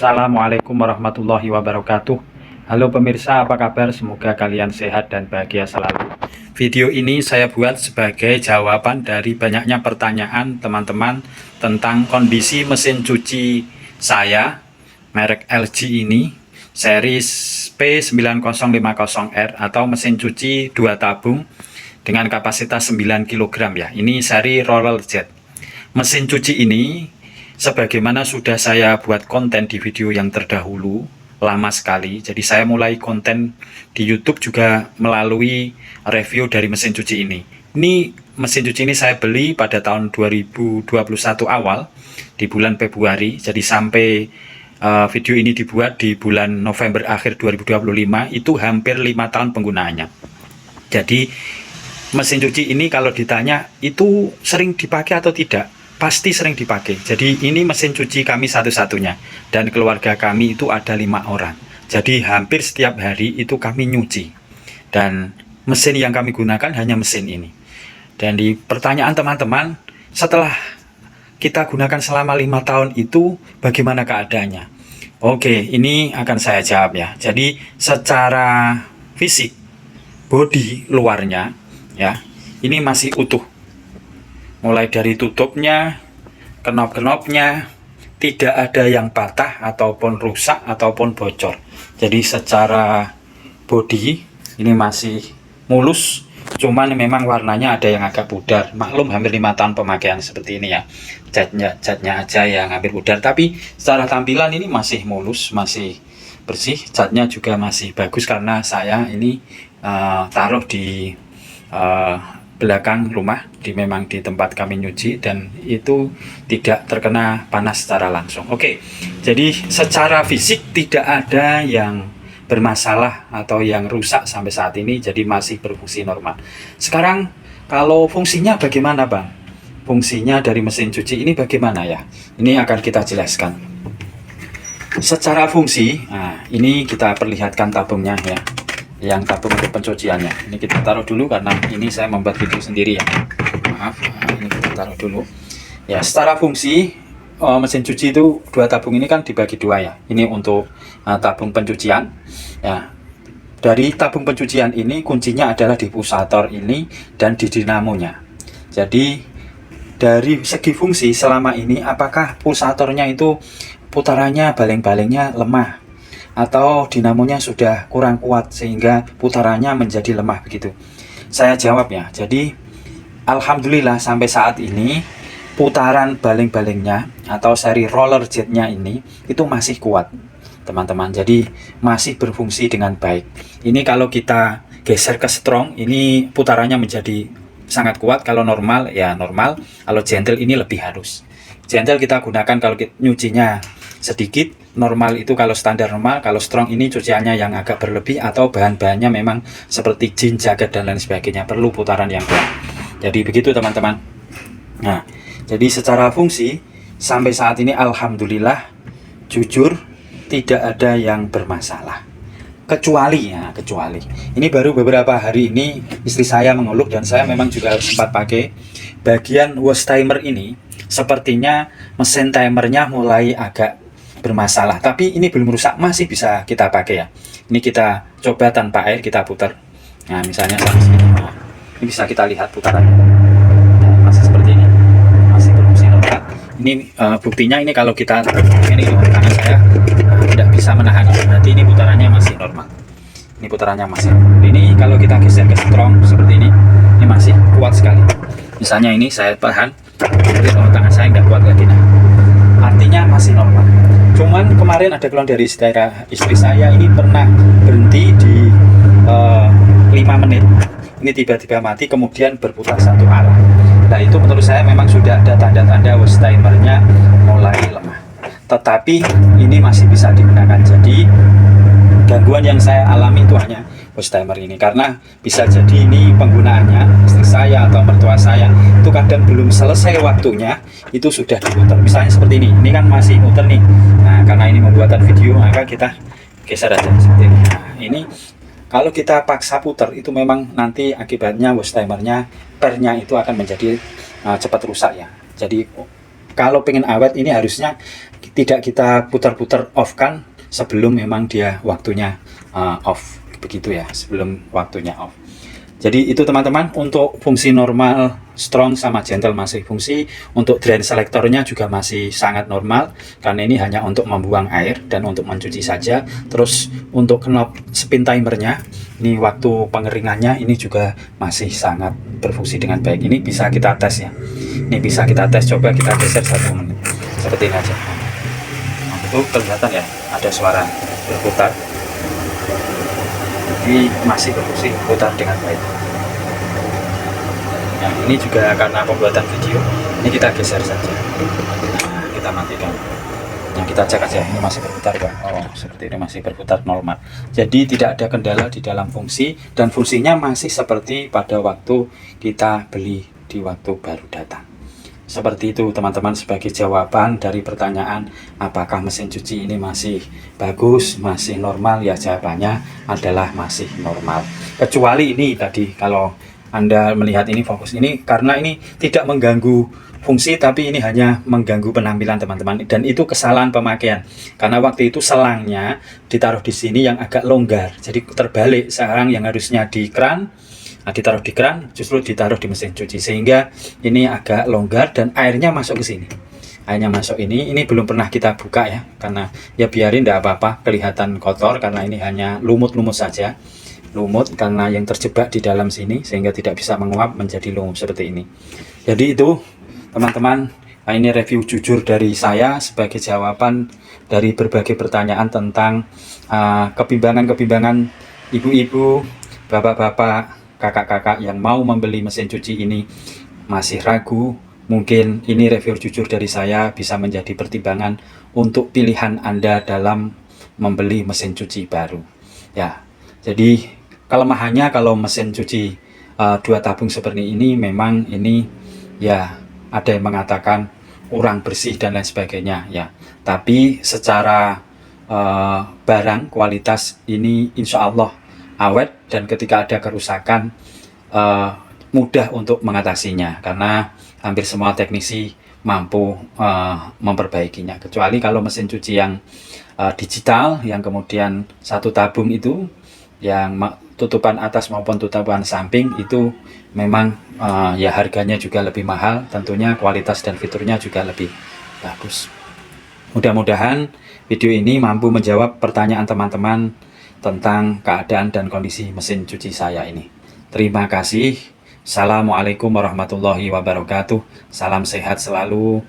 Assalamualaikum warahmatullahi wabarakatuh. Halo pemirsa, apa kabar? Semoga kalian sehat dan bahagia selalu. Video ini saya buat sebagai jawaban dari banyaknya pertanyaan teman-teman tentang kondisi mesin cuci saya, merek LG ini, series P9050R atau mesin cuci 2 tabung dengan kapasitas 9 kg ya. Ini seri roller jet. Mesin cuci ini sebagaimana sudah saya buat konten di video yang terdahulu, lama sekali. Jadi saya mulai konten di YouTube juga melalui review dari mesin cuci ini. Ini mesin cuci ini saya beli pada tahun 2021 awal di bulan Februari. Jadi sampai video ini dibuat di bulan November akhir 2025 itu hampir 5 tahun penggunaannya. Jadi mesin cuci ini kalau ditanya itu sering dipakai atau tidak? Pasti sering dipakai. Jadi ini mesin cuci kami satu-satunya dan keluarga kami itu ada 5 orang. Jadi hampir setiap hari itu kami nyuci dan mesin yang kami gunakan hanya mesin ini. Dan di pertanyaan teman-teman, setelah kita gunakan selama 5 tahun itu bagaimana keadaannya? Oke, ini akan saya jawab ya. Jadi secara fisik bodi luarnya ya, ini masih utuh. Mulai dari tutupnya, kenop-kenopnya, tidak ada yang patah ataupun rusak ataupun bocor. Jadi secara bodi ini masih mulus, cuman memang warnanya ada yang agak pudar. Maklum hampir 5 tahun pemakaian seperti ini ya, catnya aja yang hampir pudar. Tapi secara tampilan ini masih mulus, masih bersih. Catnya juga masih bagus karena saya ini taruh di belakang rumah, memang di tempat kami nyuci dan itu tidak terkena panas secara langsung. Oke, jadi secara fisik tidak ada yang bermasalah atau yang rusak sampai saat ini, jadi masih berfungsi normal. Sekarang kalau fungsinya bagaimana Bang? Fungsinya dari mesin cuci ini bagaimana ya? Ini akan kita jelaskan. Secara fungsi, nah ini kita perlihatkan tabungnya ya, yang tabung untuk pencuciannya. Ini kita taruh dulu karena ini saya membuat video sendiri ya, maaf. Ini kita taruh dulu ya. Secara fungsi mesin cuci itu 2 tabung ini kan dibagi 2 ya. Ini untuk tabung pencucian ya. Dari tabung pencucian ini kuncinya adalah di pulsator ini dan di dinamonya. Jadi dari segi fungsi selama ini, apakah pulsatornya itu putarannya baling-balingnya lemah atau dinamonya sudah kurang kuat sehingga putarannya menjadi lemah begitu? Saya jawab ya. Jadi alhamdulillah sampai saat ini putaran baling-balingnya atau seri roller jetnya ini itu masih kuat teman-teman. Jadi masih berfungsi dengan baik. Ini kalau kita geser ke strong, ini putarannya menjadi sangat kuat. Kalau normal ya normal, kalau gentle ini lebih halus. Gentle kita gunakan kalau nyucinya sedikit, normal itu kalau standar normal, kalau strong ini cuciannya yang agak berlebih atau bahan-bahannya memang seperti jin, jaket dan lain sebagainya, perlu putaran yang kuat. Jadi begitu teman-teman. Nah, jadi secara fungsi sampai saat ini alhamdulillah jujur tidak ada yang bermasalah. Kecuali ini baru beberapa hari ini istri saya mengeluh dan saya memang juga sempat pakai bagian wash timer ini. Sepertinya mesin timernya mulai agak bermasalah, tapi ini belum rusak, masih bisa kita pakai ya. Ini kita coba tanpa air, kita putar. Nah misalnya sama sini, nah, ini bisa kita lihat putarannya, nah, masih seperti ini, masih berfungsi normal. Ini buktinya ini kalau kita ini tangan saya tidak bisa menahan, berarti ini putarannya masih normal. Ini putarannya masih. Ini kalau kita geser ke strong seperti ini masih kuat sekali. Misalnya ini saya tahan, kalau tangan saya nggak kuat lagi, nah artinya masih normal. Cuman kemarin ada keluhan dari istri saya, ini pernah berhenti di 5 menit, ini tiba-tiba mati kemudian berputar satu arah. Nah itu menurut saya memang sudah ada tanda-tanda wash timernya mulai lemah. Tetapi ini masih bisa digunakan. Jadi gangguan yang saya alami itu hanya wash timer ini, karena bisa jadi ini penggunaannya istri saya atau mertua saya itu kadang belum selesai waktunya itu sudah diputar. Misalnya seperti ini kan masih muter nih. Nah karena ini membuatan video maka kita geser aja seperti ini. Nah ini kalau kita paksa putar itu memang nanti akibatnya wash timernya pernya itu akan menjadi cepat rusak ya. Jadi kalau pengen awet ini harusnya tidak kita putar-putar off kan sebelum memang dia waktunya off, begitu ya, sebelum waktunya off. Jadi itu teman-teman, untuk fungsi normal, strong sama gentle masih fungsi. Untuk drain selektornya juga masih sangat normal, karena ini hanya untuk membuang air dan untuk mencuci saja. Terus untuk knob spin timernya, ini waktu pengeringannya ini juga masih sangat berfungsi dengan baik. Ini bisa kita tes ya. Ini bisa kita tes, coba kita geser 1 menit. Seperti ini aja. Nah, itu kelihatan ya, ada suara berputar. Ini masih berfungsi putar dengan baik. Yang ini juga karena pembuatan video, ini kita geser saja. Nah, kita matikan. Yang kita cek aja, ini masih berputar Pak. Oh, seperti ini masih berputar normal. Jadi tidak ada kendala di dalam fungsi, dan fungsinya masih seperti pada waktu kita beli di waktu baru datang. Seperti itu teman-teman, sebagai jawaban dari pertanyaan apakah mesin cuci ini masih bagus, masih normal, ya jawabannya adalah masih normal. Kecuali ini tadi, kalau Anda melihat ini fokus ini, karena ini tidak mengganggu fungsi tapi ini hanya mengganggu penampilan teman-teman, dan itu kesalahan pemakaian, karena waktu itu selangnya ditaruh di sini yang agak longgar, jadi terbalik, sekarang yang harusnya di keran, ditaruh di keran justru ditaruh di mesin cuci, sehingga ini agak longgar dan airnya masuk ke sini. Airnya masuk ini belum pernah kita buka ya, karena ya biarin, tidak apa-apa kelihatan kotor, karena ini hanya lumut-lumut saja. Lumut karena yang terjebak di dalam sini, sehingga tidak bisa menguap menjadi lumut seperti ini. Jadi itu teman-teman, ini review jujur dari saya sebagai jawaban dari berbagai pertanyaan tentang kebimbangan-kebimbangan ibu-ibu, bapak-bapak, kakak-kakak yang mau membeli mesin cuci ini masih ragu. Mungkin ini review jujur dari saya bisa menjadi pertimbangan untuk pilihan Anda dalam membeli mesin cuci baru ya. Jadi kelemahannya kalau mesin cuci 2 tabung seperti ini, memang ini ya ada yang mengatakan kurang bersih dan lain sebagainya ya, tapi secara barang kualitas ini insya Allah awet, dan ketika ada kerusakan mudah untuk mengatasinya, karena hampir semua teknisi mampu memperbaikinya, kecuali kalau mesin cuci yang digital yang kemudian 1 tabung itu, yang tutupan atas maupun tutupan samping itu memang ya harganya juga lebih mahal, tentunya kualitas dan fiturnya juga lebih bagus. Mudah-mudahan video ini mampu menjawab pertanyaan teman-teman tentang keadaan dan kondisi mesin cuci saya ini. Terima kasih. Assalamualaikum warahmatullahi wabarakatuh. Salam sehat selalu.